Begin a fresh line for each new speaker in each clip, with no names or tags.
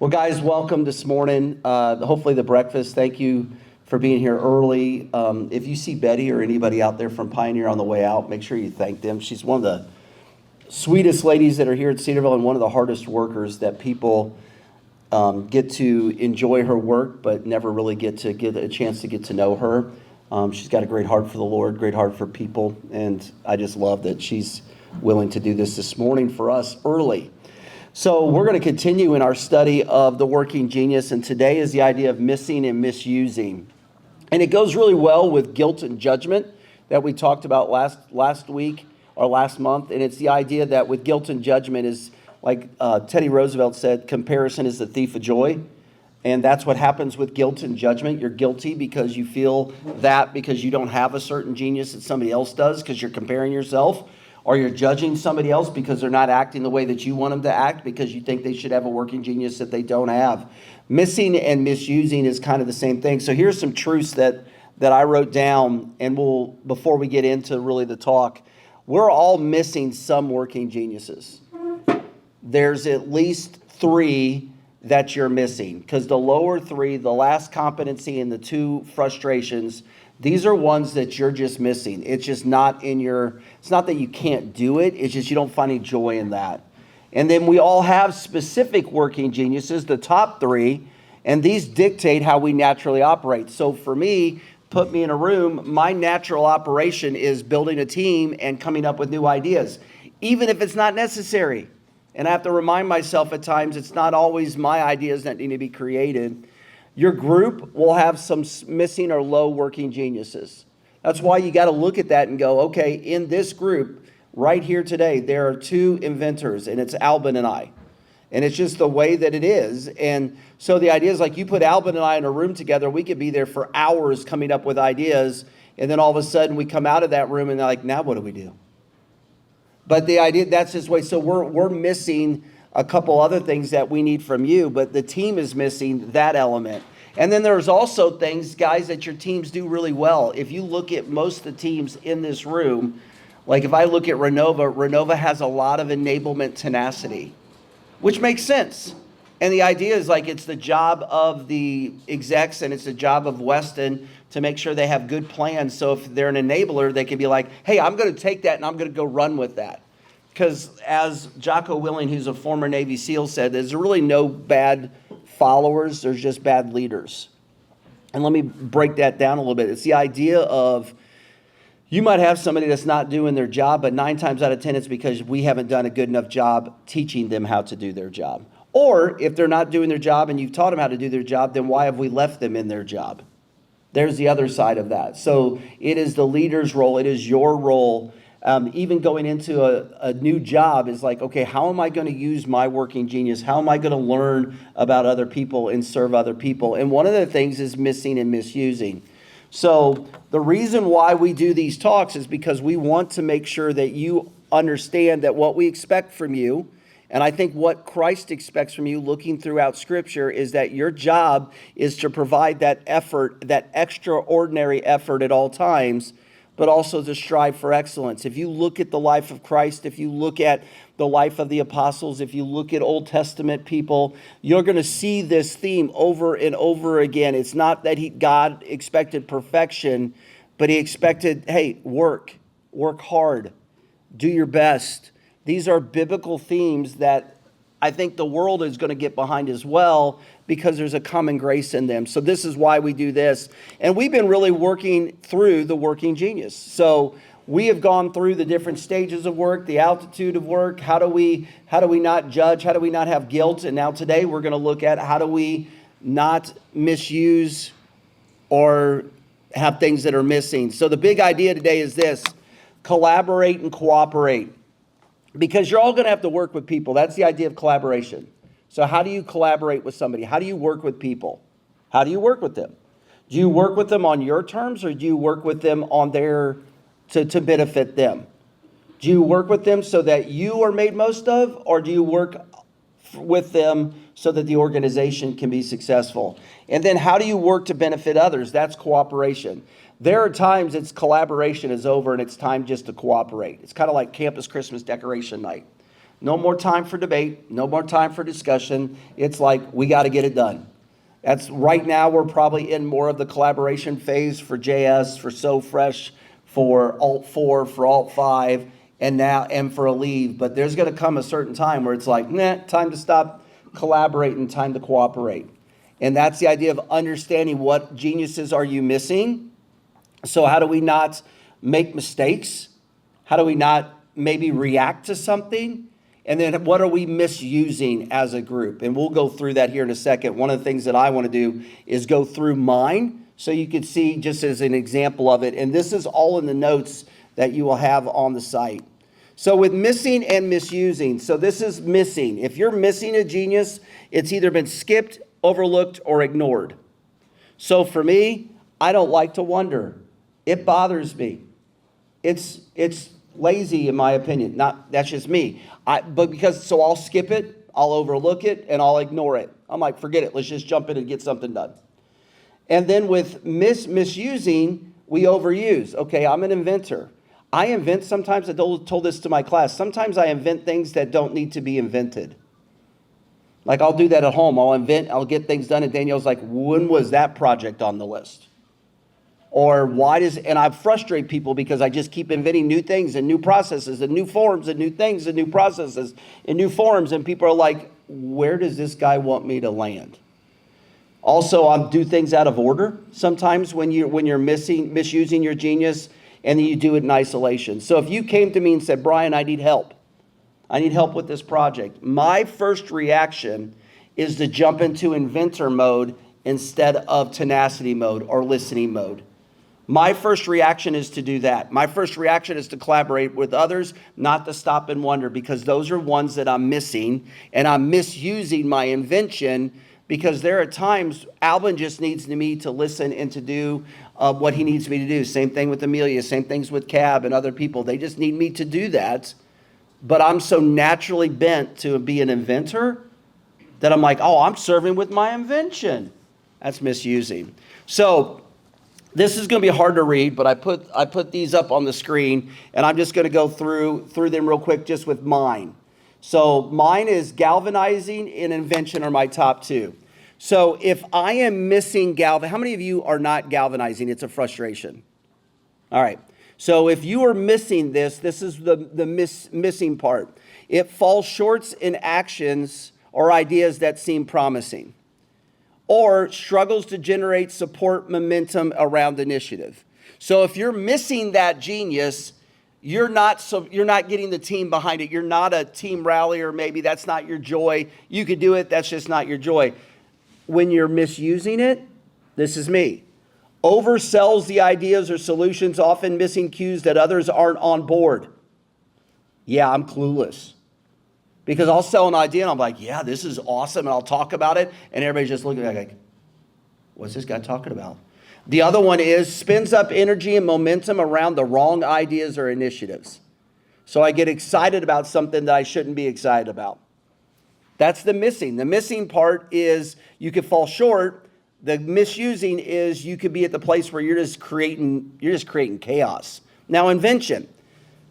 Well, guys, welcome this morning. Hopefully the breakfast. Thank you for being here early. If you see Betty or anybody out there from Pioneer on the way out, make sure you thank them. She's one of the sweetest ladies that are here at Cedarville and one of the hardest workers that people get to enjoy her work, but never really get a chance to get to know her. She's got a great heart for the Lord, great heart for people, and I just love that she's willing to do this morning for us early. So we're going to continue in our study of the working genius, and today is the idea of missing and misusing. And it goes really well with guilt and judgment that we talked about last week or last month, and it's the idea that with guilt and judgment is, like Teddy Roosevelt said, comparison is the thief of joy. And that's what happens with guilt and judgment. You're guilty because you feel that because you don't have a certain genius that somebody else does because you're comparing yourself. Or you're judging somebody else because they're not acting the way that you want them to act because you think they should have a working genius that they don't have. Missing and misusing is kind of the same thing. So here's some truths that I wrote down, and before we get into really the talk, we're all missing some working geniuses. There's at least 3 that you're missing, because the lower 3, the last competency and the 2 frustrations, these are ones that you're just missing. It's just not it's not that you can't do it, it's just you don't find any joy in that. And then we all have specific working geniuses, the top 3, and these dictate how we naturally operate. So for me, put me in a room, my natural operation is building a team and coming up with new ideas, even if it's not necessary. And I have to remind myself at times it's not always my ideas that need to be created. Your group will have some missing or low working geniuses. That's why you got to look at that and go, okay, in this group right here today, there are 2 inventors, and it's Albin and I. And it's just the way that it is. And so the idea is, like, you put Albin and I in a room together, we could be there for hours coming up with ideas. And then all of a sudden we come out of that room and they're like, now what do we do? But the idea, that's his way. So we're missing a couple other things that we need from you, but the team is missing that element. And then there's also things, guys, that your teams do really well. If you look at most of the teams in this room, like if I look at Renova has a lot of enablement tenacity, which makes sense. And the idea is, like, it's the job of the execs and it's the job of Weston to make sure they have good plans. So if they're an enabler, they can be like, hey, I'm going to take that and I'm going to go run with that. Because as Jocko Willing, who's a former Navy SEAL, said, there's really no bad followers, there's just bad leaders. And let me break that down a little bit. It's the idea of, you might have somebody that's not doing their job, but 9 times out of 10, it's because we haven't done a good enough job teaching them how to do their job. Or if they're not doing their job and you've taught them how to do their job, then why have we left them in their job? There's the other side of that. So it is the leader's role. It is your role. Even going into a new job is like, okay, how am I going to use my working genius? How am I going to learn about other people and serve other people? And one of the things is missing and misusing. So the reason why we do these talks is because we want to make sure that you understand that what we expect from you, and I think what Christ expects from you looking throughout Scripture, is that your job is to provide that effort, that extraordinary effort at all times, but also to strive for excellence. If you look at the life of Christ, if you look at the life of the apostles, if you look at Old Testament people, you're going to see this theme over and over again. It's not that God expected perfection, but he expected, hey, work hard, do your best. These are biblical themes that I think the world is going to get behind as well, because there's a common grace in them. So this is why we do this. And we've been really working through the working genius. So we have gone through the different stages of work, the altitude of work. How do we not judge? How do we not have guilt? And now today we're going to look at how do we not misuse or have things that are missing. So the big idea today is this: collaborate and cooperate. Because you're all going to have to work with people. That's the idea of collaboration. So how do you collaborate with somebody? How do you work with people? How do you work with them? Do you work with them on your terms, or do you work with them on their to benefit them? Do you work with them so that you are made most of, or do you work with them so that the organization can be successful? And then how do you work to benefit others? That's cooperation. There are times it's collaboration is over and it's time just to cooperate. It's kind of like campus Christmas decoration night. No more time for debate. No more time for discussion. It's like, we got to get it done. That's right now, we're probably in more of the collaboration phase for JS, for SoFresh, for Alt4, for Alt5, and for Aleve. But there's going to come a certain time where it's like, nah, time to stop collaborating, time to cooperate. And that's the idea of understanding what geniuses are you missing. So how do we not make mistakes? How do we not maybe react to something? And then what are we misusing as a group? And we'll go through that here in a second. One of the things that I want to do is go through mine so you can see just as an example of it. And this is all in the notes that you will have on the site. So with missing and misusing, so this is missing. If you're missing a genius, it's either been skipped, overlooked, or ignored. So for me, I don't like to wonder. It bothers me. It's lazy in my opinion. That's just me. So I'll skip it, I'll overlook it, and I'll ignore it. I'm like, forget it. Let's just jump in and get something done. And then with misusing, we overuse. Okay, I'm an inventor. I invent sometimes. I told this to my class. Sometimes I invent things that don't need to be invented. Like I'll do that at home. I'll get things done. And Danielle's like, when was that project on the list? Or and I frustrate people because I just keep inventing new things and new processes and new forms and new things and new processes and new forms. And people are like, where does this guy want me to land? Also, I do things out of order sometimes when you're misusing your genius, and then you do it in isolation. So if you came to me and said, Brian, I need help. I need help with this project. My first reaction is to jump into inventor mode instead of tenacity mode or listening mode. My first reaction is to do that. My first reaction is to collaborate with others, not to stop and wonder, because those are ones that I'm missing, and I'm misusing my invention because there are times Alvin just needs me to listen and to do what he needs me to do. Same thing with Amelia, same things with Cab and other people. They just need me to do that. But I'm so naturally bent to be an inventor that I'm like, oh, I'm serving with my invention. That's misusing. So this is going to be hard to read, but I put these up on the screen, and I'm just going to go through them real quick just with mine. So mine is galvanizing and invention are my top two. So if I am missing how many of you are not galvanizing? It's a frustration. All right. So if you are missing this is the missing part. It falls short in actions or ideas that seem promising, or struggles to generate support momentum around initiative. So if you're missing that genius, you're not getting the team behind it. You're not a team rallier. Maybe that's not your joy. You could do it. That's just not your joy. When you're misusing it, this is me. Oversells the ideas or solutions, often missing cues that others aren't on board. Yeah, I'm clueless. Because I'll sell an idea and I'm like, yeah, this is awesome, and I'll talk about it, and everybody's just looking at me like, what's this guy talking about? The other one is spins up energy and momentum around the wrong ideas or initiatives. So I get excited about something that I shouldn't be excited about. That's the missing. The missing part is you could fall short. The misusing is you could be at the place where you're just creating chaos. Now, invention.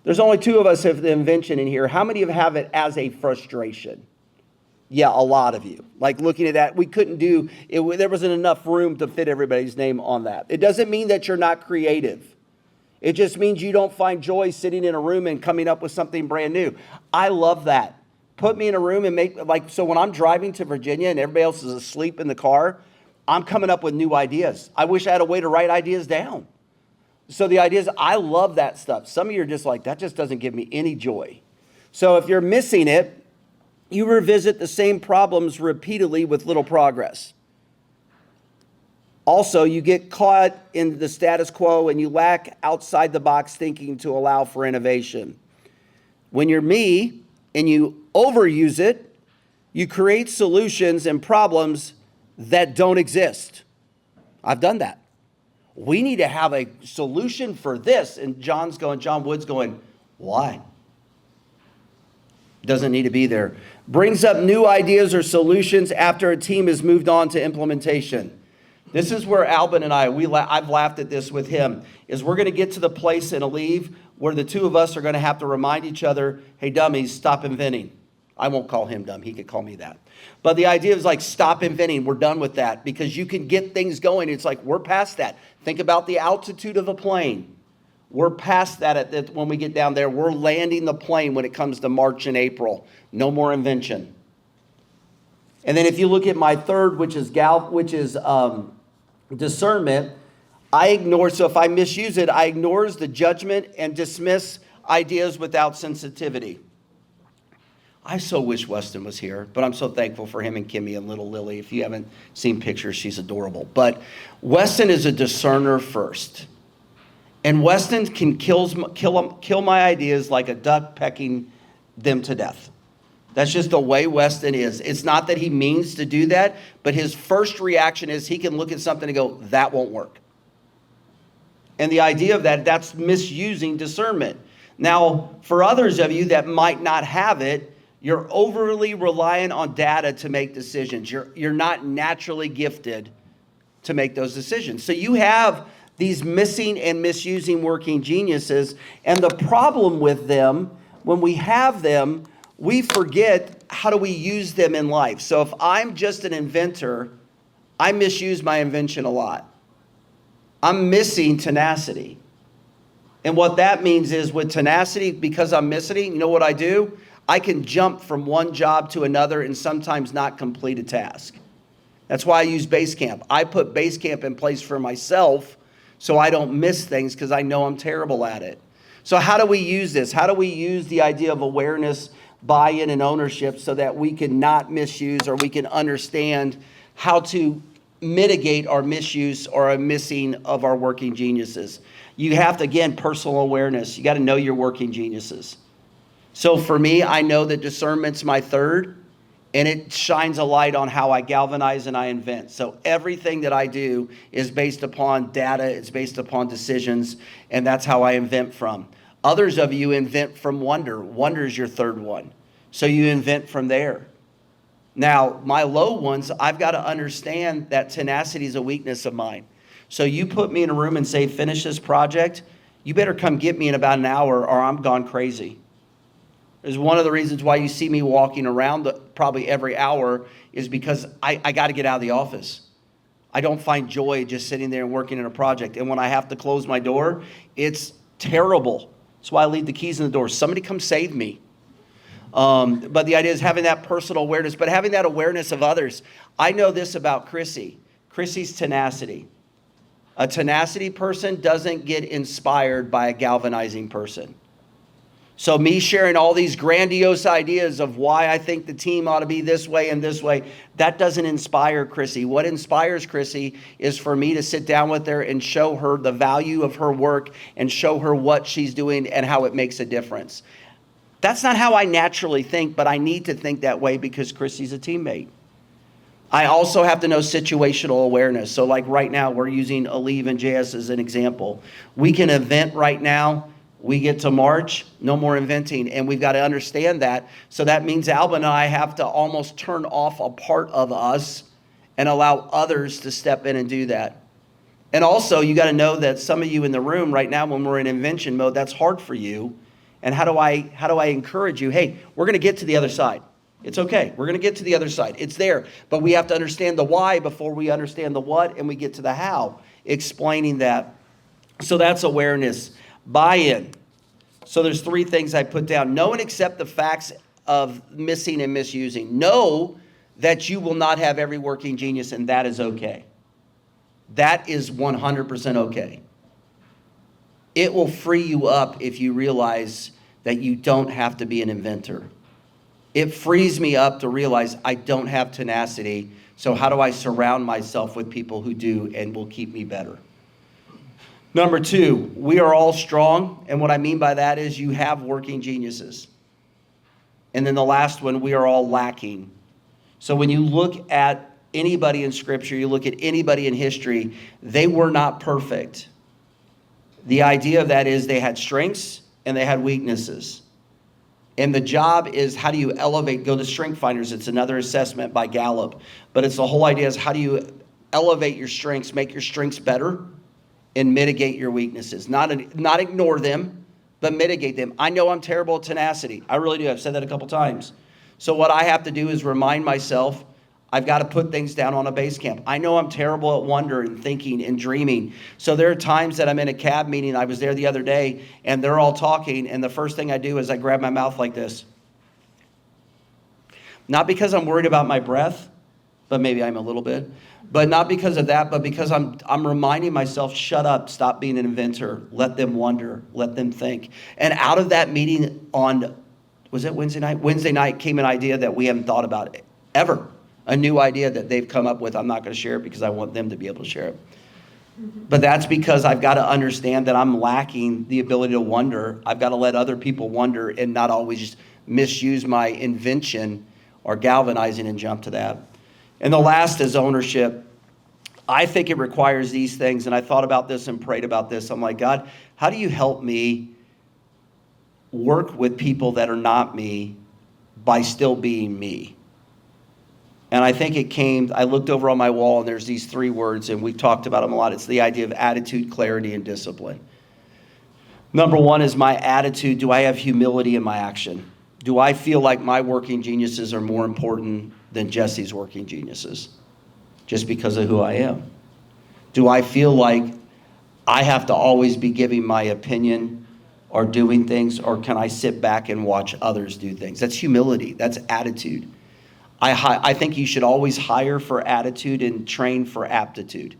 There's only two of us have the invention in here. How many of you have it as a frustration? Yeah, a lot of you. Like looking at that, we couldn't do it. There wasn't enough room to fit everybody's name on that. It doesn't mean that you're not creative. It just means you don't find joy sitting in a room and coming up with something brand new. I love that. Put me in a room and so when I'm driving to Virginia and everybody else is asleep in the car, I'm coming up with new ideas. I wish I had a way to write ideas down. So the idea is, I love that stuff. Some of you are just like, that just doesn't give me any joy. So if you're missing it, you revisit the same problems repeatedly with little progress. Also, you get caught in the status quo and you lack outside the box thinking to allow for innovation. When you're me and you overuse it, you create solutions and problems that don't exist. I've done that. We need to have a solution for this. And John Wood's going, why? Doesn't need to be there. Brings up new ideas or solutions after a team has moved on to implementation. This is where Albin and I've laughed at this with him, is we're going to get to the place in Aleve where the two of us are going to have to remind each other, hey, dummies, stop inventing. I won't call him dumb. He could call me that. But the idea is like, stop inventing. We're done with that, because you can get things going. It's like, we're past that. Think about the altitude of a plane. We're past that when we get down there. We're landing the plane when it comes to March and April. No more invention. And then if you look at my third, which is discernment, I ignore. So if I misuse it, I ignore the judgment and dismiss ideas without sensitivity. I so wish Weston was here, but I'm so thankful for him and Kimmy and little Lily. If you haven't seen pictures, she's adorable. But Weston is a discerner first. And Weston can kill my ideas like a duck pecking them to death. That's just the way Weston is. It's not that he means to do that, but his first reaction is he can look at something and go, that won't work. And the idea of that's misusing discernment. Now, for others of you that might not have it, you're overly reliant on data to make decisions. You're not naturally gifted to make those decisions. So you have these missing and misusing working geniuses. And the problem with them, when we have them, we forget how do we use them in life. So if I'm just an inventor, I misuse my invention a lot. I'm missing tenacity. And what that means is with tenacity, because I'm missing, you know what I do? I can jump from one job to another and sometimes not complete a task. That's why I use Basecamp. I put Basecamp in place for myself so I don't miss things, because I know I'm terrible at it. So how do we use this? How do we use the idea of awareness, buy-in, and ownership so that we can not misuse, or we can understand how to mitigate our misuse or a missing of our working geniuses? You have to, again, personal awareness. You got to know your working geniuses. So for me, I know that discernment's my third, and it shines a light on how I galvanize and I invent. So everything that I do is based upon data, it's based upon decisions, and that's how I invent from. Others of you invent from wonder. Wonder is your third one. So you invent from there. Now, my low ones, I've got to understand that tenacity is a weakness of mine. So you put me in a room and say, finish this project, you better come get me in about an hour or I'm gone crazy. Is one of the reasons why you see me walking around probably every hour is because I got to get out of the office. I don't find joy just sitting there and working in a project. And when I have to close my door, it's terrible. That's why I leave the keys in the door. Somebody come save me. But the idea is having that personal awareness, but having that awareness of others. I know this about Chrissy. Chrissy's tenacity. A tenacity person doesn't get inspired by a galvanizing person. So me sharing all these grandiose ideas of why I think the team ought to be this way and this way, that doesn't inspire Chrissy. What inspires Chrissy is for me to sit down with her and show her the value of her work and show her what she's doing and how it makes a difference. That's not how I naturally think, but I need to think that way because Chrissy's a teammate. I also have to know situational awareness. So like right now, we're using Aleve and JS as an example. We can event right now. We get to March, no more inventing, and we've got to understand that. So that means Alba and I have to almost turn off a part of us and allow others to step in and do that. And also, you got to know that some of you in the room right now, when we're in invention mode, that's hard for you. And how do I encourage you? Hey, we're going to get to the other side. It's okay. We're going to get to the other side. It's there. But we have to understand the why before we understand the what, and we get to the how, explaining that. So that's awareness. Buy-in. So there's three things I put down. Know and accept the facts of missing and misusing. Know that you will not have every working genius, and that is okay. That is 100% okay. It will free you up if you realize that you don't have to be an inventor. It frees me up to realize I don't have tenacity, so how do I surround myself with people who do and will keep me better? Number two, we are all strong, and what I mean by that is you have working geniuses. And then the last one, we are all lacking. So when you look at anybody in Scripture, you look at anybody in history, they were not perfect. The idea of that is they had strengths and they had weaknesses. And the job is how do you elevate, go to Strength Finders, it's another assessment by Gallup, but it's the whole idea is how do you elevate your strengths, make your strengths better, and mitigate your weaknesses. Not ignore them, but mitigate them. I know I'm terrible at tenacity. I really do. I've said that a couple times. So what I have to do is remind myself, I've got to put things down on a base camp. I know I'm terrible at wonder and thinking and dreaming. So there are times that I'm in a cab meeting. I was there the other day, and they're all talking, and the first thing I do is I grab my mouth like this. Not because I'm worried about my breath, but maybe I'm a little bit. But not because of that, but because I'm reminding myself, shut up, stop being an inventor. Let them wonder, let them think. And out of that meeting on, was it Wednesday night? Wednesday night came an idea that we haven't thought about ever. A new idea that they've come up with. I'm not going to share it because I want them to be able to share it. But that's because I've got to understand that I'm lacking the ability to wonder. I've got to let other people wonder and not always just misuse my invention or galvanizing and jump to that. And the last is ownership. I think it requires these things, and I thought about this and prayed about this. I'm like, God, how do you help me work with people that are not me by still being me? And I think it came, I looked over on my wall, and there's these 3 words, and we've talked about them a lot. It's the idea of attitude, clarity, and discipline. Number 1 is my attitude. Do I have humility in my action? Do I feel like my working geniuses are more important than Jesse's working geniuses just because of who I am? Do I feel like I have to always be giving my opinion or doing things, or can I sit back and watch others do things? That's humility. That's attitude. I think you should always hire for attitude and train for aptitude.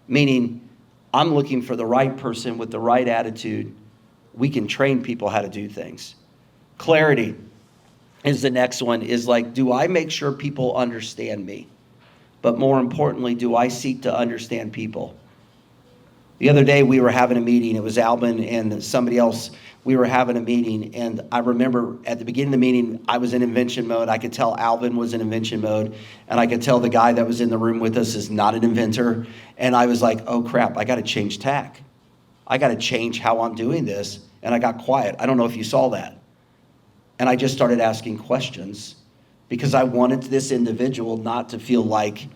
Meaning, I'm looking for the right person with the right attitude. We can train people how to do things. Clarity is the next one, is like, do I make sure people understand me? But more importantly, do I seek to understand people? The other day we were having a meeting. It was Alvin and somebody else. We were having a meeting, and I remember at the beginning of the meeting, I was in invention mode. I could tell Alvin was in invention mode, and I could tell the guy that was in the room with us is not an inventor. And I was like, oh crap, I got to change tack. I got to change how I'm doing this. And I got quiet. I don't know if you saw that. And I just started asking questions because I wanted this individual not to feel like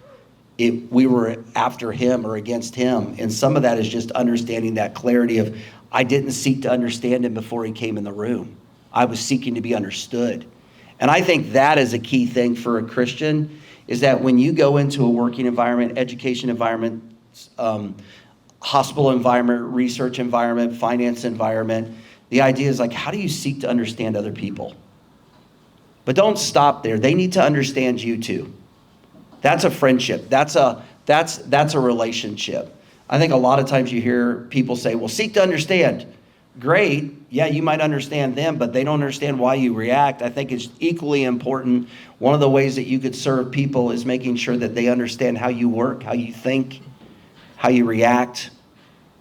we were after him or against him. And some of that is just understanding that clarity of, I didn't seek to understand him before he came in the room. I was seeking to be understood. And I think that is a key thing for a Christian, is that when you go into a working environment, education environment, hospital environment, research environment, finance environment, the idea is like, how do you seek to understand other people? But don't stop there. They need to understand you too. That's a friendship. That's a relationship. I think a lot of times you hear people say, well, seek to understand. Great. Yeah, you might understand them, but they don't understand why you react. I think it's equally important. One of the ways that you could serve people is making sure that they understand how you work, how you think, how you react,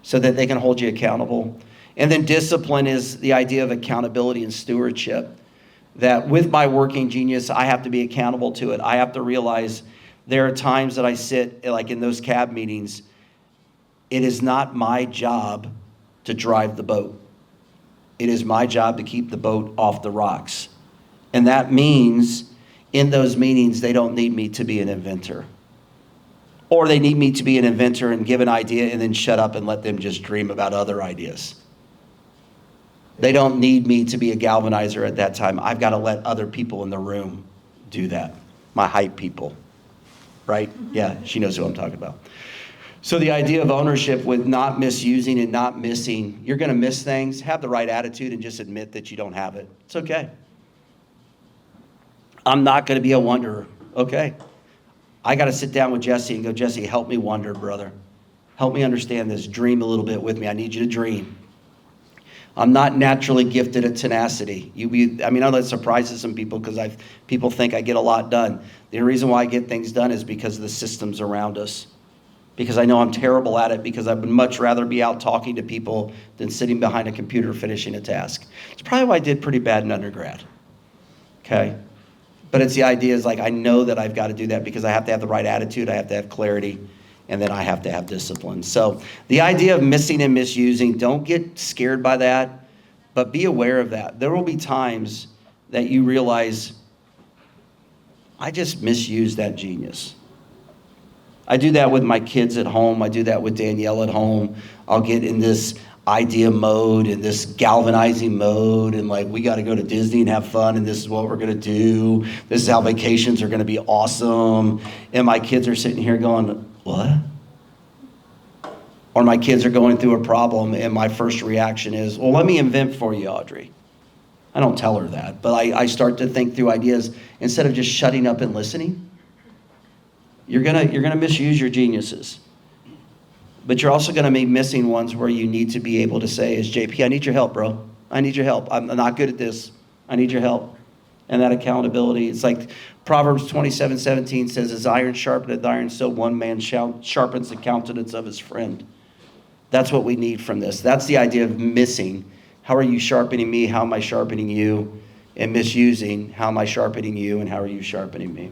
so that they can hold you accountable. And then discipline is the idea of accountability and stewardship. That with my working genius, I have to be accountable to it. I have to realize there are times that I sit, like in those cab meetings, it is not my job to drive the boat. It is my job to keep the boat off the rocks. And that means in those meetings, they don't need me to be an inventor. Or they need me to be an inventor and give an idea and then shut up and let them just dream about other ideas. They don't need me to be a galvanizer at that time. I've got to let other people in the room do that. My hype people, right? Yeah, she knows who I'm talking about. So the idea of ownership with not misusing and not missing, you're going to miss things. Have the right attitude and just admit that you don't have it. It's okay. I'm not going to be a wanderer. Okay. I got to sit down with Jesse and go, Jesse, help me wander, brother. Help me understand this. Dream a little bit with me. I need you to dream. I'm not naturally gifted at tenacity. I know that surprises some people because people think I get a lot done. The reason why I get things done is because of the systems around us. Because I know I'm terrible at it, because I would much rather be out talking to people than sitting behind a computer finishing a task. It's probably why I did pretty bad in undergrad. Okay? But it's the idea is like, I know that I've got to do that because I have to have the right attitude, I have to have clarity, and then I have to have discipline. So the idea of missing and misusing, don't get scared by that, but be aware of that. There will be times that you realize, I just misused that genius. I do that with my kids at home. I do that with Danielle at home. I'll get in this, idea mode and this galvanizing mode, and like, we got to go to Disney and have fun, and this is what we're going to do. This is how vacations are going to be awesome. And my kids are sitting here going, what? Or my kids are going through a problem, and my first reaction is, well, let me invent for you, Audrey. I don't tell her that, but I start to think through ideas instead of just shutting up and listening. You're gonna misuse your geniuses. But you're also going to be missing ones where you need to be able to say, as JP, I need your help, bro. I need your help. I'm not good at this. I need your help. And that accountability. It's like Proverbs 27:17 says, as iron sharpeneth iron, so one man sharpens the countenance of his friend. That's what we need from this. That's the idea of missing. How are you sharpening me? How am I sharpening you? And misusing, how am I sharpening you? And how are you sharpening me?